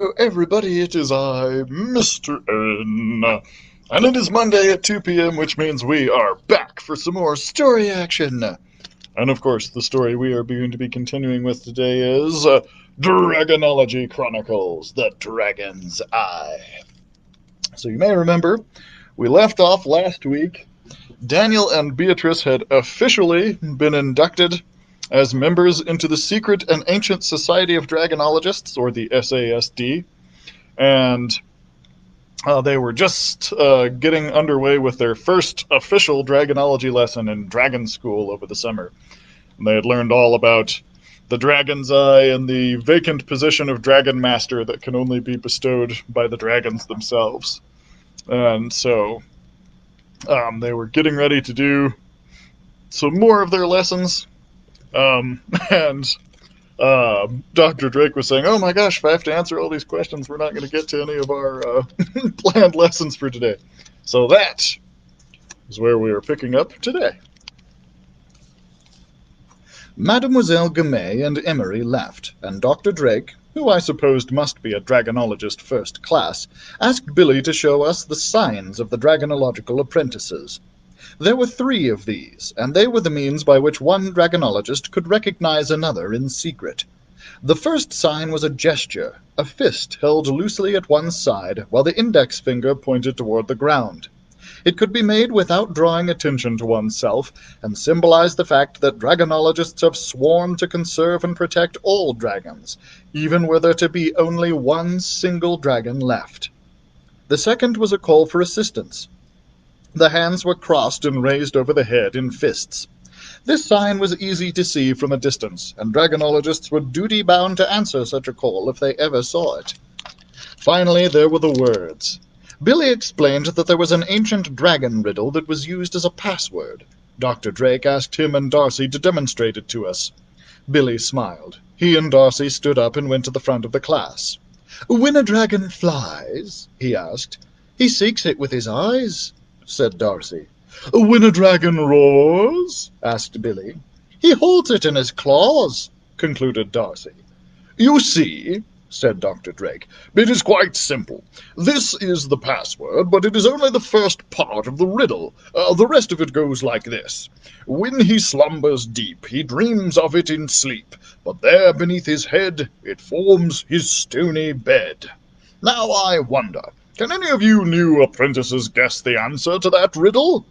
Hello, everybody, it is I, Mr. N. And it is Monday at 2 p.m., which means we are back for some more story action. And of course, the story we are going to be continuing with today is Dragonology Chronicles, The Dragon's Eye. So you may remember, we left off last week. Daniel and Beatrice had officially been inducted as members into the Secret and Ancient Society of Dragonologists, or the SASD, and they were just getting underway with their first official dragonology lesson in Dragon School over the summer. And they had learned all about the Dragon's Eye and the vacant position of Dragon Master that can only be bestowed by the dragons themselves. And so they were getting ready to do some more of their lessons. And Dr. Drake was saying, oh my gosh, if I have to answer all these questions, we're not going to get to any of our planned lessons for today. So that is where we are picking up today. Mademoiselle Gamay and Emery left, and Dr. Drake, who I supposed must be a dragonologist first class, asked Billy to show us the signs of the dragonological apprentices. There were 3 of these, and they were the means by which one dragonologist could recognize another in secret. The first sign was a gesture, a fist held loosely at one side, while the index finger pointed toward the ground. It could be made without drawing attention to oneself, and symbolized the fact that dragonologists have sworn to conserve and protect all dragons, even were there to be only one single dragon left. The second was a call for assistance. The hands were crossed and raised over the head in fists. This sign was easy to see from a distance, and dragonologists were duty-bound to answer such a call if they ever saw it. Finally, there were the words. Billy explained that there was an ancient dragon riddle that was used as a password. Dr. Drake asked him and Darcy to demonstrate it to us. Billy smiled. He and Darcy stood up and went to the front of the class. "When a dragon flies," he asked, "he seeks it with his eyes," said Darcy. "When a dragon roars?" asked Billy. "He holds it in his claws," concluded Darcy. "You see," said Dr. Drake, "it is quite simple. This is the password, but it is only the first part of the riddle. The rest of it goes like this. When he slumbers deep, he dreams of it in sleep, but there beneath his head it forms his stony bed. Now I wonder, can any of you new apprentices guess the answer to that riddle?"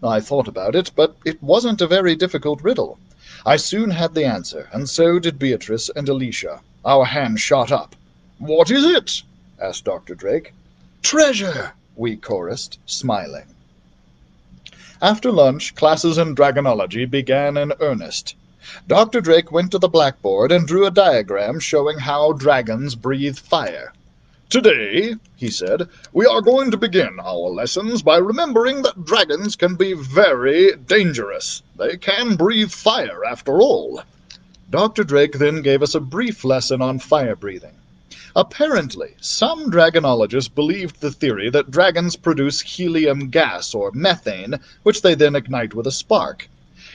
I thought about it, but it wasn't a very difficult riddle. I soon had the answer, and so did Beatrice and Alicia. Our hands shot up. "What is it?" asked Dr. Drake. "Treasure!" we chorused, smiling. After lunch, classes in dragonology began in earnest. Dr. Drake went to the blackboard and drew a diagram showing how dragons breathe fire. "Today," he said, "we are going to begin our lessons by remembering that dragons can be very dangerous. They can breathe fire, after all." Dr. Drake then gave us a brief lesson on fire breathing. Apparently, some dragonologists believed the theory that dragons produce helium gas, or methane, which they then ignite with a spark.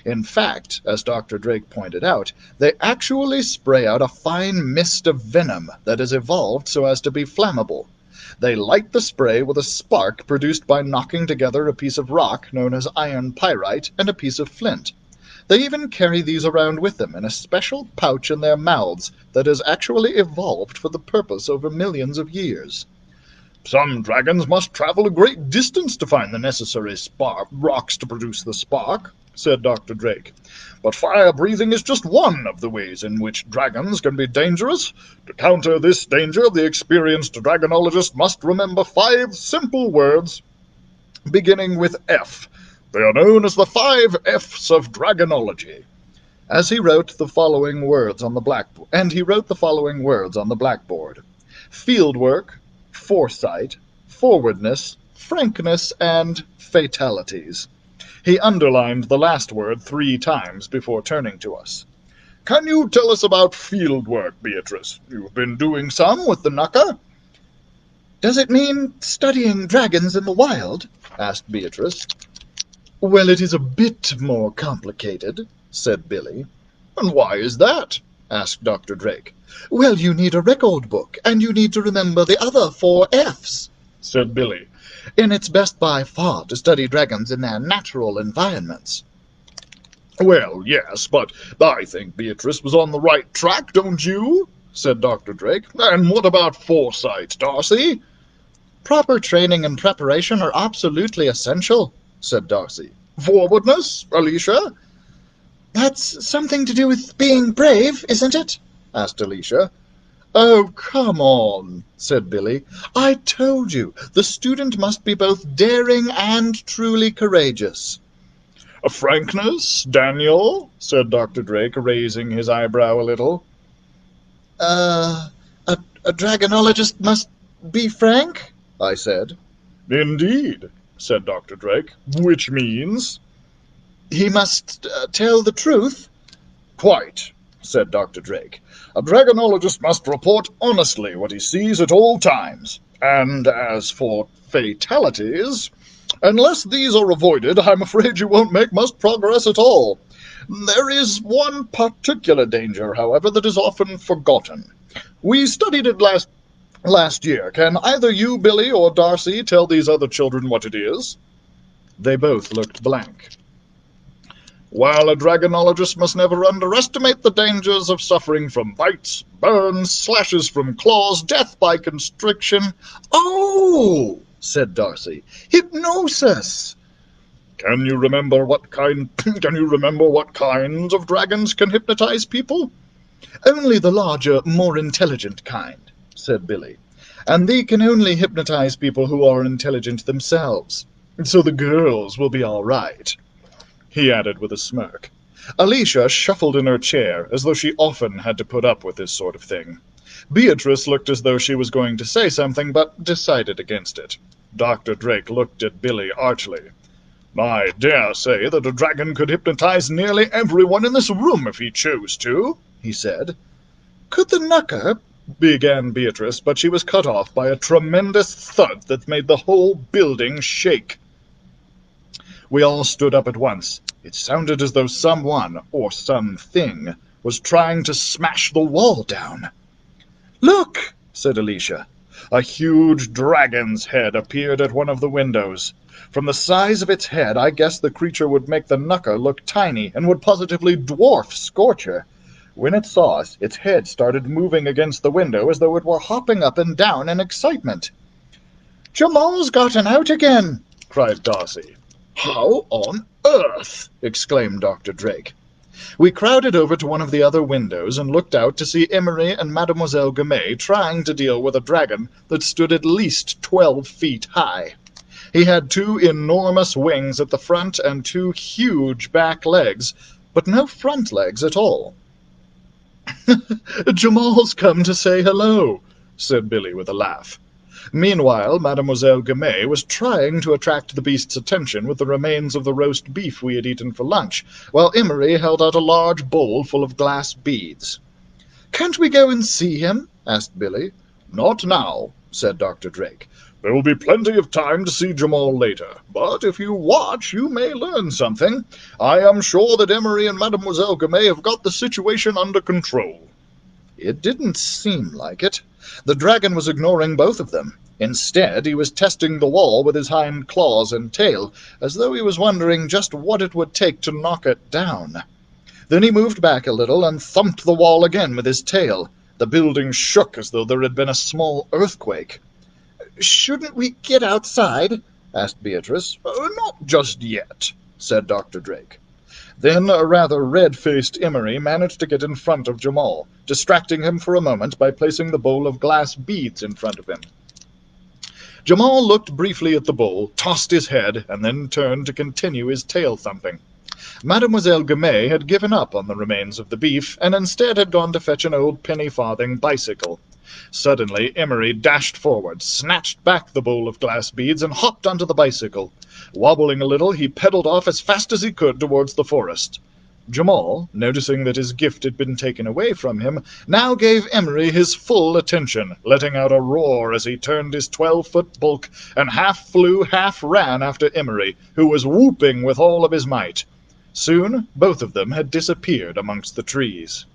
In fact, as Dr. Drake pointed out, they actually spray out a fine mist of venom that is evolved so as to be flammable. They light the spray with a spark produced by knocking together a piece of rock known as iron pyrite and a piece of flint. They even carry these around with them in a special pouch in their mouths that has actually evolved for the purpose over millions of years. "Some dragons must travel a great distance to find the necessary rocks to produce the spark," said Dr. Drake. "But fire-breathing is just one of the ways in which dragons can be dangerous. To counter this danger, the experienced dragonologist must remember 5 simple words beginning with F. They are known as the 5 F's of dragonology." As he wrote the following words on the blackboard, Fieldwork, foresight, forwardness, frankness, and fatalities. He underlined the last word 3 times before turning to us. "Can you tell us about field work, Beatrice? You've been doing some with the Knucker?" "Does it mean studying dragons in the wild?" asked Beatrice. "Well, it is a bit more complicated," said Billy. "And why is that?" asked Dr. Drake. Well, you need a record book, and you need to remember the other 4 F's, said Billy. And it's best by far to study dragons in their natural environments. Well, yes, but I think Beatrice was on the right track, don't you? Said Dr. Drake. And what about foresight, Darcy? Proper training and preparation are absolutely essential, said Darcy. Forwardness, Alicia? That's something to do with being brave, isn't it? asked Alicia. Oh, come on, said Billy. I told you, the student must be both daring and truly courageous. Frankness, Daniel? Said Dr. Drake, raising his eyebrow a little. A dragonologist must be frank? I said. Indeed, said Dr. Drake. Which means? He must tell the truth. Quite, said Dr. Drake. A dragonologist must report honestly what he sees at all times. And as for fatalities, unless these are avoided, I'm afraid you won't make much progress at all. There is one particular danger, however, that is often forgotten. We studied it last year. Can either you, Billy, or Darcy tell these other children what it is? They both looked blank. While a dragonologist must never underestimate the dangers of suffering from bites, burns, slashes from claws, death by constriction. Oh, said Darcy, hypnosis. Can you remember what kinds of dragons can hypnotize people? Only the larger, more intelligent kind, said Billy. And they can only hypnotize people who are intelligent themselves. So the girls will be all right, he added with a smirk. Alicia shuffled in her chair, as though she often had to put up with this sort of thing. Beatrice looked as though she was going to say something, but decided against it. Dr. Drake looked at Billy archly. I dare say that a dragon could hypnotize nearly everyone in this room if he chose to, he said. Could the knucker, began Beatrice, but she was cut off by a tremendous thud that made the whole building shake. We all stood up at once. It sounded as though someone, or something, was trying to smash the wall down. Look, said Alicia. A huge dragon's head appeared at one of the windows. From the size of its head, I guessed the creature would make the knucker look tiny and would positively dwarf Scorcher. When it saw us, its head started moving against the window as though it were hopping up and down in excitement. Jamal's gotten out again, cried Darcy. How on earth? Exclaimed Dr. Drake. We crowded over to one of the other windows and looked out to see Emery and Mademoiselle Gamay trying to deal with a dragon that stood at least 12 feet high. He had 2 enormous wings at the front and 2 huge back legs, but no front legs at all. Jamal's come to say hello, said Billy with a laugh. Meanwhile, Mademoiselle Gamay was trying to attract the beast's attention with the remains of the roast beef we had eaten for lunch, while Emery held out a large bowl full of glass beads. "Can't we go and see him?" asked Billy. "Not now," said Dr. Drake. "There will be plenty of time to see Jamal later, but if you watch you may learn something. I am sure that Emery and Mademoiselle Gamay have got the situation under control." It didn't seem like it. The dragon was ignoring both of them. Instead, he was testing the wall with his hind claws and tail, as though he was wondering just what it would take to knock it down. Then he moved back a little and thumped the wall again with his tail. The building shook as though there had been a small earthquake. "Shouldn't we get outside?" asked Beatrice. "Not just yet," said Dr. Drake. Then a rather red-faced Emery managed to get in front of Jamal, distracting him for a moment by placing the bowl of glass beads in front of him. Jamal looked briefly at the bowl, tossed his head, and then turned to continue his tail thumping. Mademoiselle Gamay had given up on the remains of the beef, and instead had gone to fetch an old penny-farthing bicycle. Suddenly Emery dashed forward, snatched back the bowl of glass beads, and hopped onto the bicycle. Wobbling a little, he pedaled off as fast as he could towards the forest. Jamal, noticing that his gift had been taken away from him, now gave Emery his full attention, letting out a roar as he turned his 12-foot bulk and half flew, half ran after Emery, who was whooping with all of his might. Soon both of them had disappeared amongst the trees.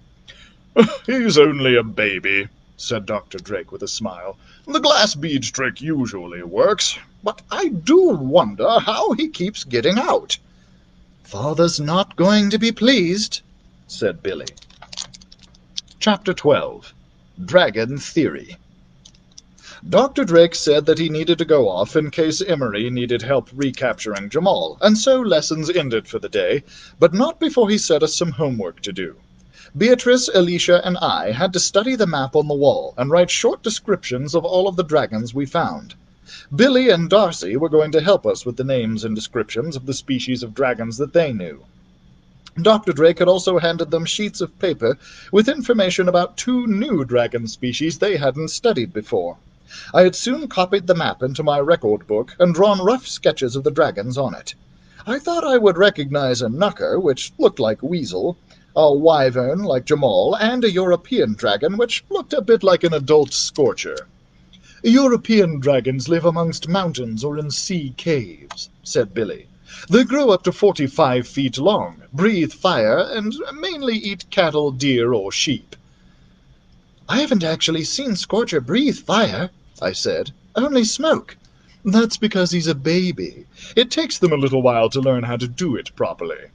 "He's only a baby," said Dr. Drake with a smile. "The glass beads trick usually works, but I do wonder how he keeps getting out." "Father's not going to be pleased," said Billy. Chapter 12. Dragon Theory. Dr. Drake said that he needed to go off in case Emery needed help recapturing Jamal, and so lessons ended for the day, but not before he set us some homework to do. Beatrice, Alicia, and I had to study the map on the wall and write short descriptions of all of the dragons we found. Billy and Darcy were going to help us with the names and descriptions of the species of dragons that they knew. Dr. Drake had also handed them sheets of paper with information about 2 new dragon species they hadn't studied before. I had soon copied the map into my record book and drawn rough sketches of the dragons on it. I thought I would recognize a knucker, which looked like Weasel, a wyvern like Jamal, and a European dragon, which looked a bit like an adult Scorcher. "European dragons live amongst mountains or in sea caves," said Billy. "They grow up to 45 feet long, breathe fire, and mainly eat cattle, deer, or sheep." "I haven't actually seen Scorcher breathe fire," I said. "Only smoke." "That's because he's a baby. It takes them a little while to learn how to do it properly."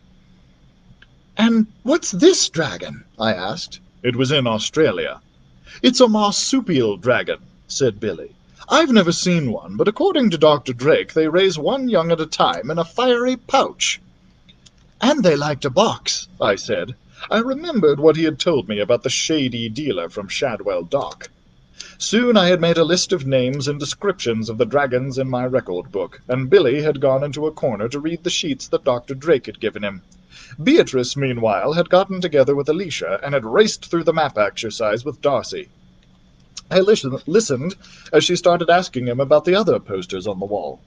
"And what's this dragon?" I asked. It was in Australia. "It's a marsupial dragon," said Billy. "I've never seen one, but according to Dr. Drake, they raise one young at a time in a fiery pouch." "And they like to box," I said. I remembered what he had told me about the shady dealer from Shadwell Dock. Soon I had made a list of names and descriptions of the dragons in my record book, and Billy had gone into a corner to read the sheets that Dr. Drake had given him. Beatrice, meanwhile, had gotten together with Alicia and had raced through the map exercise with Darcy. I listened as she started asking him about the other posters on the wall.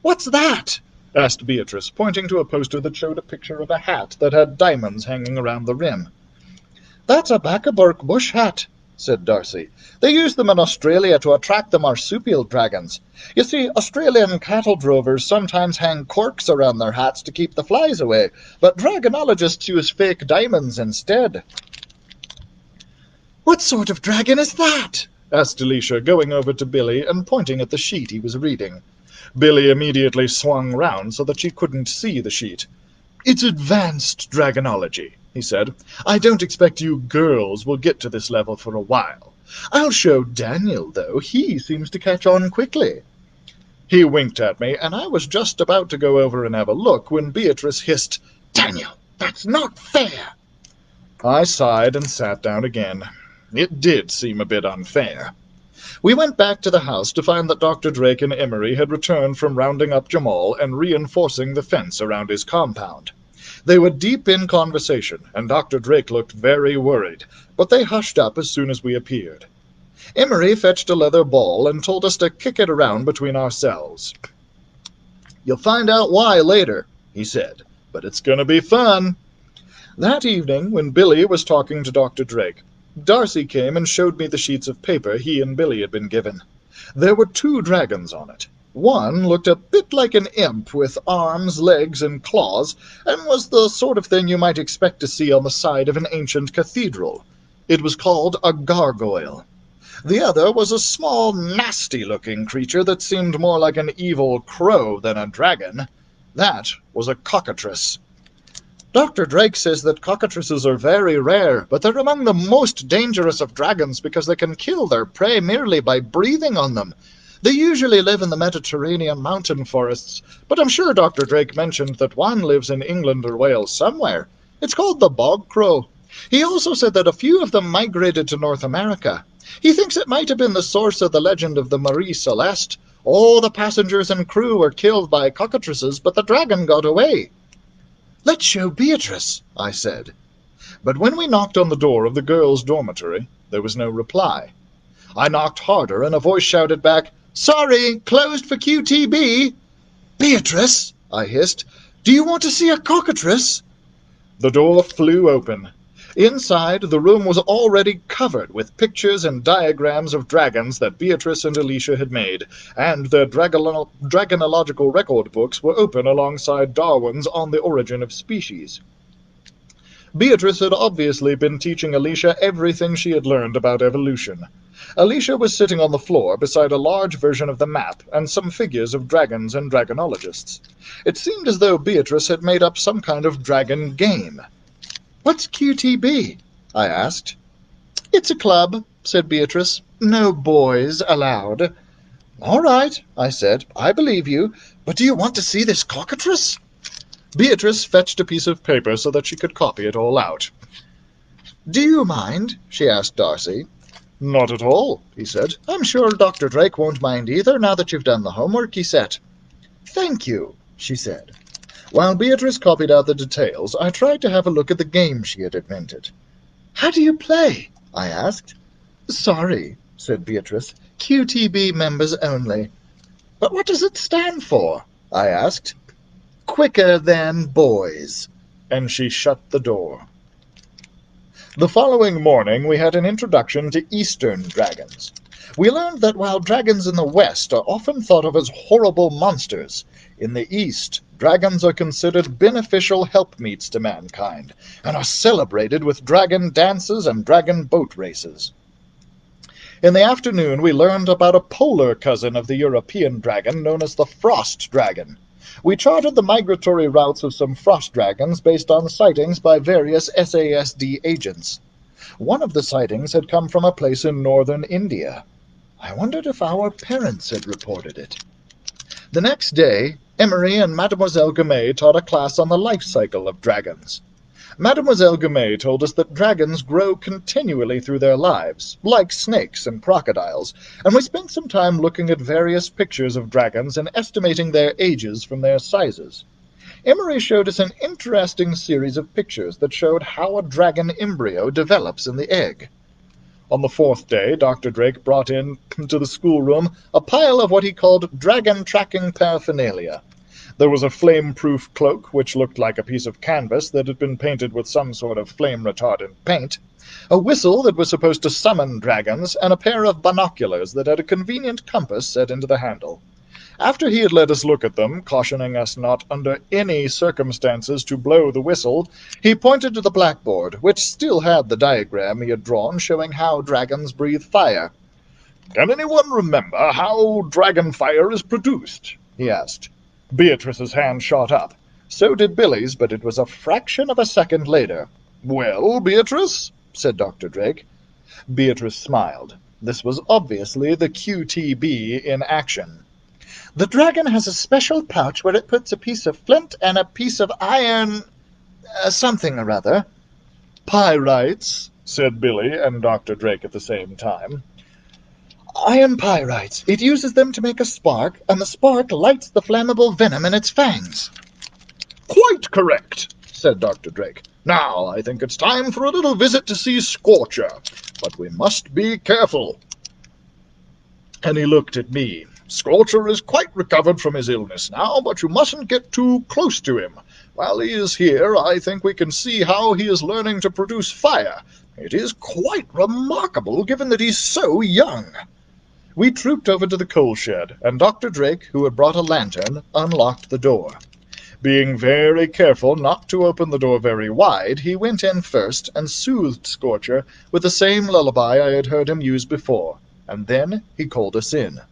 "What's that?" asked Beatrice, pointing to a poster that showed a picture of a hat that had diamonds hanging around the rim. "That's a Baccaburk bush hat," said Darcy. "They use them in Australia to attract the marsupial dragons. You see, Australian cattle drovers sometimes hang corks around their hats to keep the flies away, but dragonologists use fake diamonds instead." "What sort of dragon is that?" asked Alicia, going over to Billy and pointing at the sheet he was reading. Billy immediately swung round so that she couldn't see the sheet. "It's advanced dragonology," he said. "I don't expect you girls will get to this level for a while. I'll show Daniel, though. He seems to catch on quickly." He winked at me, and I was just about to go over and have a look when Beatrice hissed, "Daniel, that's not fair!" I sighed and sat down again. It did seem a bit unfair. We went back to the house to find that Dr. Drake and Emery had returned from rounding up Jamal and reinforcing the fence around his compound. They were deep in conversation, and Dr. Drake looked very worried, but they hushed up as soon as we appeared. Emery fetched a leather ball and told us to kick it around between ourselves. "You'll find out why later," he said, "but it's going to be fun." That evening, when Billy was talking to Dr. Drake, Darcy came and showed me the sheets of paper he and Billy had been given. There were 2 dragons on it. One looked a bit like an imp, with arms, legs, and claws, and was the sort of thing you might expect to see on the side of an ancient cathedral. It was called a gargoyle. The other was a small, nasty-looking creature that seemed more like an evil crow than a dragon. That was a cockatrice. Dr. Drake says that cockatrices are very rare, but they're among the most dangerous of dragons because they can kill their prey merely by breathing on them. They usually live in the Mediterranean mountain forests, but I'm sure Dr. Drake mentioned that one lives in England or Wales somewhere. It's called the bog crow. He also said that a few of them migrated to North America. He thinks it might have been the source of the legend of the Marie Celeste. All the passengers and crew were killed by cockatrices, but the dragon got away. "Let's show Beatrice," I said. But when we knocked on the door of the girls' dormitory, there was no reply. I knocked harder, and a voice shouted back, "Sorry, closed for QTB." "Beatrice," I hissed, "do you want to see a cockatrice?" The door flew open. Inside, the room was already covered with pictures and diagrams of dragons that Beatrice and Alicia had made, and their dragonological record books were open alongside Darwin's On the Origin of Species. Beatrice had obviously been teaching Alicia everything she had learned about evolution. Alicia was sitting on the floor beside a large version of the map and some figures of dragons and dragonologists. It seemed as though Beatrice had made up some kind of dragon game. "What's QTB?" I asked. "It's a club," said Beatrice. "No boys allowed." "All right," I said. "I believe you. But do you want to see this cockatrice?" Beatrice fetched a piece of paper so that she could copy it all out. "Do you mind?" she asked Darcy. "Not at all," he said. "I'm sure Dr. Drake won't mind either, now that you've done the homework he set." "Thank you," she said. While Beatrice copied out the details, I tried to have a look at the game she had invented. "How do you play?" I asked. "Sorry," said Beatrice. "QTB members only." "But what does it stand for?" I asked. "Quicker than boys." And she shut the door. The following morning we had an introduction to Eastern dragons. We learned that while dragons in the West are often thought of as horrible monsters, in the East, dragons are considered beneficial helpmeets to mankind, and are celebrated with dragon dances and dragon boat races. In the afternoon we learned about a polar cousin of the European dragon known as the frost dragon. We charted the migratory routes of some frost dragons based on sightings by various SASD agents. One of the sightings had come from a place in northern India. I wondered if our parents had reported it. The next day, Emery and Mademoiselle Gummay taught a class on the life cycle of dragons. Mademoiselle Gummay told us that dragons grow continually through their lives, like snakes and crocodiles, and we spent some time looking at various pictures of dragons and estimating their ages from their sizes. Emery showed us an interesting series of pictures that showed how a dragon embryo develops in the egg. On the fourth day, Dr. Drake brought into the schoolroom a pile of what he called dragon-tracking paraphernalia. There was a flame-proof cloak, which looked like a piece of canvas that had been painted with some sort of flame-retardant paint, a whistle that was supposed to summon dragons, and a pair of binoculars that had a convenient compass set into the handle. After he had let us look at them, cautioning us not under any circumstances to blow the whistle, he pointed to the blackboard, which still had the diagram he had drawn showing how dragons breathe fire. "Can anyone remember how dragon fire is produced?" he asked. Beatrice's hand shot up. So did Billy's, but it was a fraction of a second later. "Well, Beatrice?" said Dr. Drake. Beatrice smiled. This was obviously the QTB in action. "The dragon has a special pouch where it puts a piece of flint and a piece of iron... something or other." "Pyrites," said Billy and Dr. Drake at the same time. "Iron pyrites. It uses them to make a spark, and the spark lights the flammable venom in its fangs." "Quite correct," said Dr. Drake. "Now, I think it's time for a little visit to see Scorcher, but we must be careful." And he looked at me. "Scorcher is quite recovered from his illness now, but you mustn't get too close to him. While he is here, I think we can see how he is learning to produce fire. It is quite remarkable, given that he's so young." We trooped over to the coal shed, and Dr. Drake, who had brought a lantern, unlocked the door. Being very careful not to open the door very wide, he went in first and soothed Scorcher with the same lullaby I had heard him use before, and then he called us in.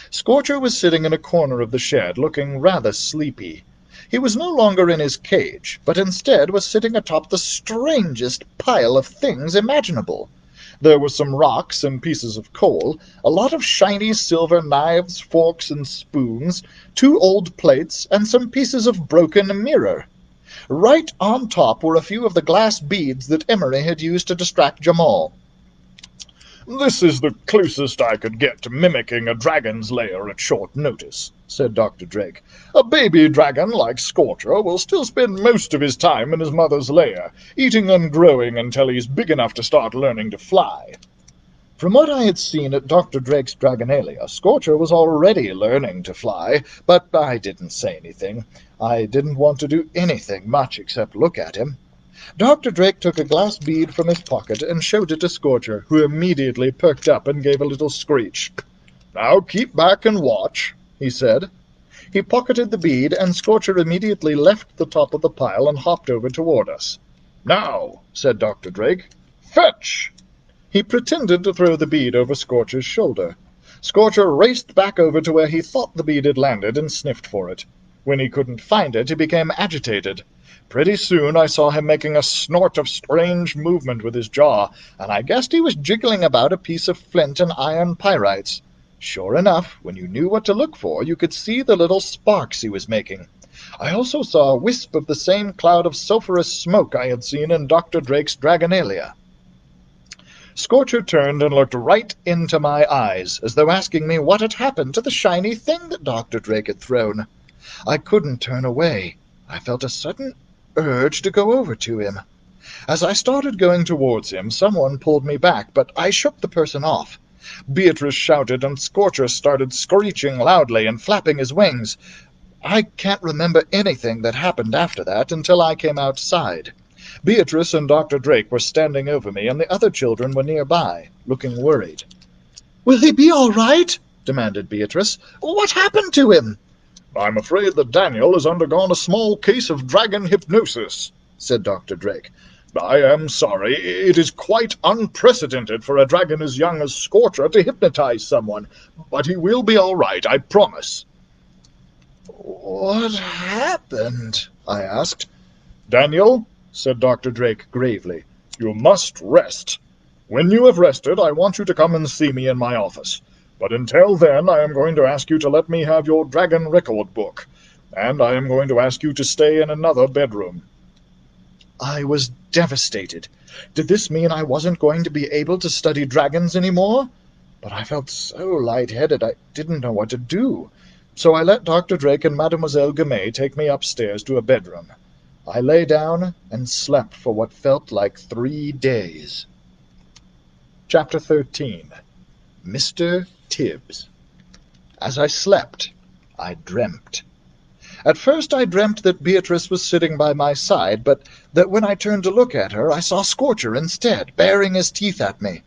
Scorcher was sitting in a corner of the shed, looking rather sleepy. He was no longer in his cage, but instead was sitting atop the strangest pile of things imaginable. There were some rocks and pieces of coal, a lot of shiny silver knives, forks, and spoons, 2 old plates, and some pieces of broken mirror. Right on top were a few of the glass beads that Emery had used to distract Jamal. "This is the closest I could get to mimicking a dragon's lair at short notice," said Dr. Drake. "A baby dragon like Scorcher will still spend most of his time in his mother's lair, eating and growing until he's big enough to start learning to fly." From what I had seen at Dr. Drake's Dragonalia, Scorcher was already learning to fly, but I didn't say anything. I didn't want to do anything much except look at him. Dr. Drake took a glass bead from his pocket and showed it to Scorcher, who immediately perked up and gave a little screech. "Now keep back and watch," he said. He pocketed the bead, and Scorcher immediately left the top of the pile and hopped over toward us. "Now," said Dr. Drake, "fetch!" He pretended to throw the bead over Scorcher's shoulder. Scorcher raced back over to where he thought the bead had landed and sniffed for it. When he couldn't find it, he became agitated. Pretty soon I saw him making a snort of strange movement with his jaw, and I guessed he was jiggling about a piece of flint and iron pyrites. Sure enough, when you knew what to look for, you could see the little sparks he was making. I also saw a wisp of the same cloud of sulphurous smoke I had seen in Dr. Drake's Dragonalia. Scorcher turned and looked right into my eyes, as though asking me what had happened to the shiny thing that Dr. Drake had thrown. I couldn't turn away. I felt a sudden urge to go over to him. As I started going towards him, someone pulled me back, but I shook the person off. Beatrice shouted, and Scorcher started screeching loudly and flapping his wings. I can't remember anything that happened after that until I came outside. Beatrice and Dr. Drake were standing over me, and the other children were nearby, looking worried. "Will he be all right?" demanded Beatrice. "What happened to him?" "I'm afraid that Daniel has undergone a small case of dragon hypnosis," said Dr. Drake. "I am sorry. It is quite unprecedented for a dragon as young as Scorcher to hypnotize someone, but he will be all right, I promise." "What happened?" I asked. "Daniel," said Dr. Drake gravely, "you must rest. When you have rested, I want you to come and see me in my office. But until then, I am going to ask you to let me have your dragon record book, and I am going to ask you to stay in another bedroom." I was devastated. Did this mean I wasn't going to be able to study dragons anymore? But I felt so lightheaded I didn't know what to do. So I let Dr. Drake and Mademoiselle Gummay take me upstairs to a bedroom. I lay down and slept for what felt like 3 days. Chapter 13. Mr. Tibbs. As I slept, I dreamt. At first I dreamt that Beatrice was sitting by my side, but that when I turned to look at her, I saw Scorcher instead, baring his teeth at me.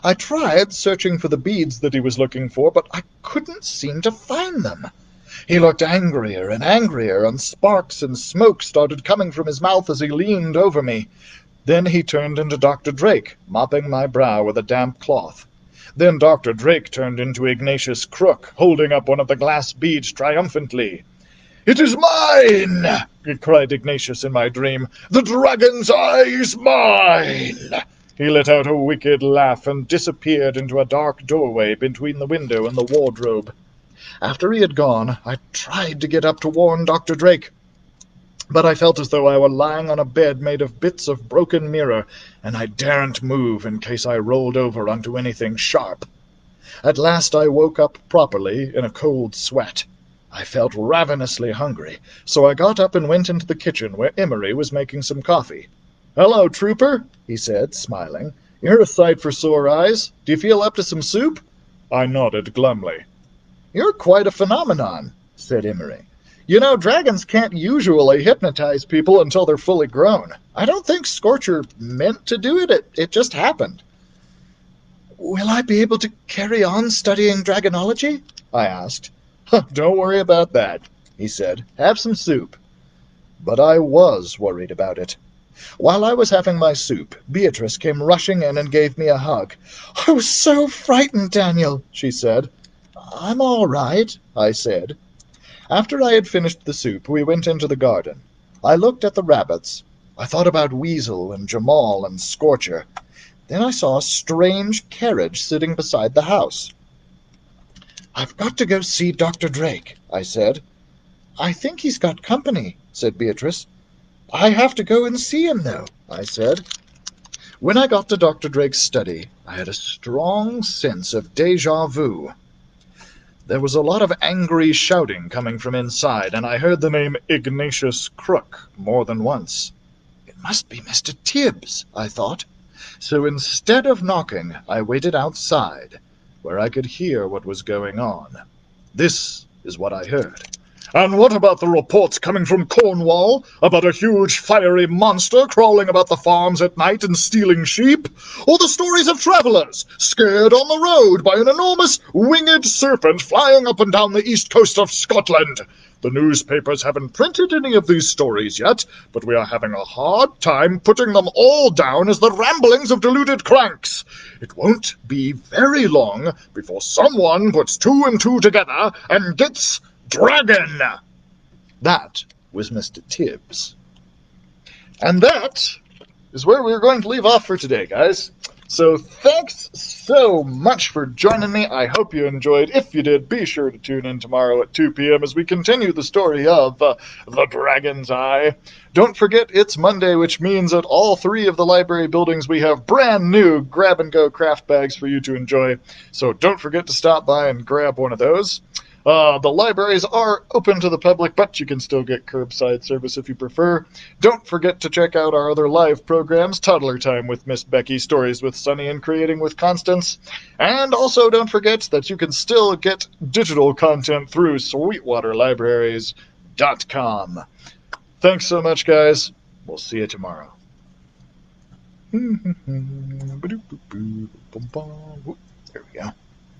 I tried searching for the beads that he was looking for, but I couldn't seem to find them. He looked angrier and angrier, and sparks and smoke started coming from his mouth as he leaned over me. Then he turned into Dr. Drake, mopping my brow with a damp cloth. Then Dr. Drake turned into Ignatius Crook, holding up one of the glass beads triumphantly. "It is mine!" cried Ignatius in my dream. "The dragon's eye is mine!" He let out a wicked laugh and disappeared into a dark doorway between the window and the wardrobe. After he had gone, I tried to get up to warn Dr. Drake, but I felt as though I were lying on a bed made of bits of broken mirror, and I daren't move in case I rolled over onto anything sharp. At last I woke up properly in a cold sweat. I felt ravenously hungry, so I got up and went into the kitchen where Emery was making some coffee. "Hello, Trooper," he said, smiling. "You're a sight for sore eyes. Do you feel up to some soup?" I nodded glumly. "You're quite a phenomenon," said Emery. "You know, dragons can't usually hypnotize people until they're fully grown. I don't think Scorcher meant to do it. It just happened." "Will I be able to carry on studying dragonology?" I asked. "Don't worry about that," he said. "Have some soup." But I was worried about it. While I was having my soup, Beatrice came rushing in and gave me a hug. "I was so frightened, Daniel," she said. "I'm all right," I said. After I had finished the soup, we went into the garden. I looked at the rabbits. I thought about Weasel and Jamal and Scorcher. Then I saw a strange carriage sitting beside the house. "I've got to go see Dr. Drake," I said. "I think he's got company," said Beatrice. "I have to go and see him, though," I said. When I got to Dr. Drake's study, I had a strong sense of déjà vu. There was a lot of angry shouting coming from inside, and I heard the name Ignatius Crook more than once. It must be Mr. Tibbs, I thought. So instead of knocking, I waited outside, where I could hear what was going on. This is what I heard. "And what about the reports coming from Cornwall about a huge fiery monster crawling about the farms at night and stealing sheep? Or the stories of travelers scared on the road by an enormous winged serpent flying up and down the east coast of Scotland? The newspapers haven't printed any of these stories yet, but we are having a hard time putting them all down as the ramblings of deluded cranks. It won't be very long before someone puts two and two together and gets dragon." That was Mr. Tibbs. And that is where we're going to leave off for today, guys. So thanks so much for joining me. I hope you enjoyed. If you did, be sure to tune in tomorrow at 2 p.m. as we continue the story of The Dragon's Eye. Don't forget, it's Monday, which means at all 3 of the library buildings we have brand new grab-and-go craft bags for you to enjoy. So don't forget to stop by and grab one of those. The libraries are open to the public, but you can still get curbside service if you prefer. Don't forget to check out our other live programs, Toddler Time with Miss Becky, Stories with Sunny, and Creating with Constance. And also don't forget that you can still get digital content through sweetwaterlibraries.com. Thanks so much, guys. We'll see you tomorrow. There we go.